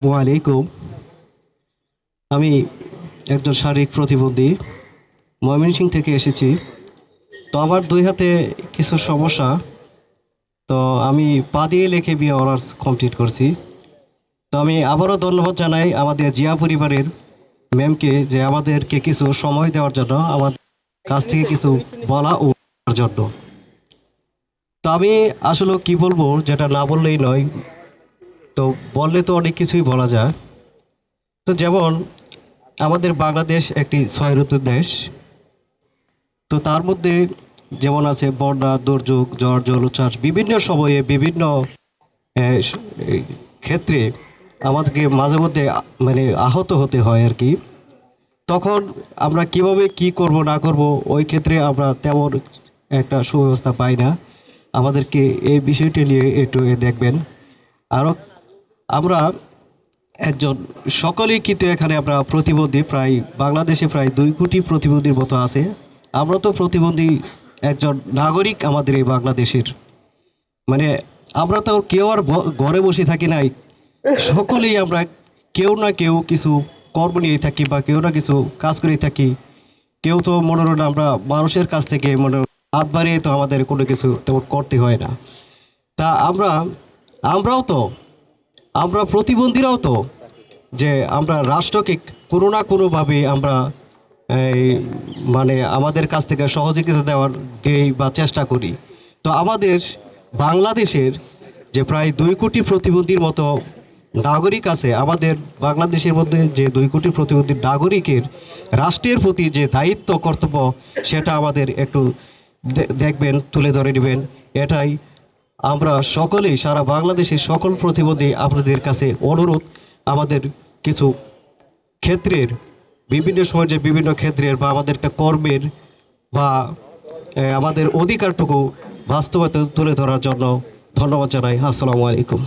ওয়ালাইকুম। আমি একজন শারীরিক প্রতিবন্ধী, ময়মনসিংহ থেকে এসেছি। তো আমার দুই হাতে কিছু সমস্যা। তো আমি পা দিয়ে লিখে বিএ অনার্স কমপ্লিট করছি। তো আমি আবারও ধন্যবাদ জানাই আমাদের জিয়া পরিবারের ম্যামকে, যে আমাদেরকে কিছু সময় দেওয়ার জন্য, আমাদের কাছ থেকে কিছু বলা ও করার জন্য। তো আমি আসলে কি বলবো, যেটা না বললেই নয়। তো বললে তো অনেক কিছুই বলা যায়। তো যেমন আমাদের বাংলাদেশ একটি ছয় ঋতুর দেশ। তো তার মধ্যে যেমন আছে বন্যা, দুর্যোগ, ঝড়, জলোচ্ছ্বাস, বিভিন্ন সময়ে বিভিন্ন আহ, স- এই ক্ষেত্রে আমাদেরকে মাঝে মধ্যে মানে আহত হতে হয় আর কি। তখন আমরা কিভাবে কি করব না করব, ওই ক্ষেত্রে আমরা তেমন একটা সুব্যবস্থা পাই না। আমাদেরকে এই বিষয়টি নিয়ে একটু দেখবেন। আরও আমরা একজন সকলেই কিন্তু এখানে আমরা প্রতিবন্ধী, প্রায় বাংলাদেশে প্রায় 2 কোটি প্রতিবন্ধীর মতো আছে। আমরা তো প্রতিবন্ধী একজন নাগরিক আমাদের এই বাংলাদেশের। মানে আমরা তো কেউ আর ঘরে বসে থাকি নাই। সকলেই আমরা কেউ না কেউ কিছু কর্ম নিয়ে থাকি, বা কেউ না কিছু কাজ করে থাকি। কেউ তো মনোরণ আমরা মানুষের কাছ থেকে হাত বাড়িয়ে তো আমাদের কোনো কিছু তেমন করতে হয় না। তা আমরাও তো, আমরা প্রতিবন্ধীরাও তো, যে আমরা রাষ্ট্রকে কোনো না কোনোভাবে আমরা এই মানে আমাদের কাছ থেকে সহযোগিতা দেই বা চেষ্টা করি। তো আমাদের বাংলাদেশের যে প্রায় 2 কোটি প্রতিবন্ধীর মতো নাগরিক আছে, আমাদের বাংলাদেশের মধ্যে যে 2 কোটি প্রতিবন্ধী নাগরিকের রাষ্ট্রের প্রতি যে দায়িত্ব কর্তব্য, সেটা আমাদের একটু দেখবেন, তুলে ধরে নেবেন। এটাই আমরা সকলেই, সারা বাংলাদেশের সকল প্রতিবন্ধী আপনাদের কাছে অনুরোধ। আমাদের কিছু ক্ষেত্রের, বিভিন্ন সময় যে বিভিন্ন ক্ষেত্রের বা আমাদের একটা কর্মের বা আমাদের অধিকারটুকু বাস্তবতা তুলে ধরার জন্য ধন্যবাদ জানাই। আসসালামু আলাইকুম।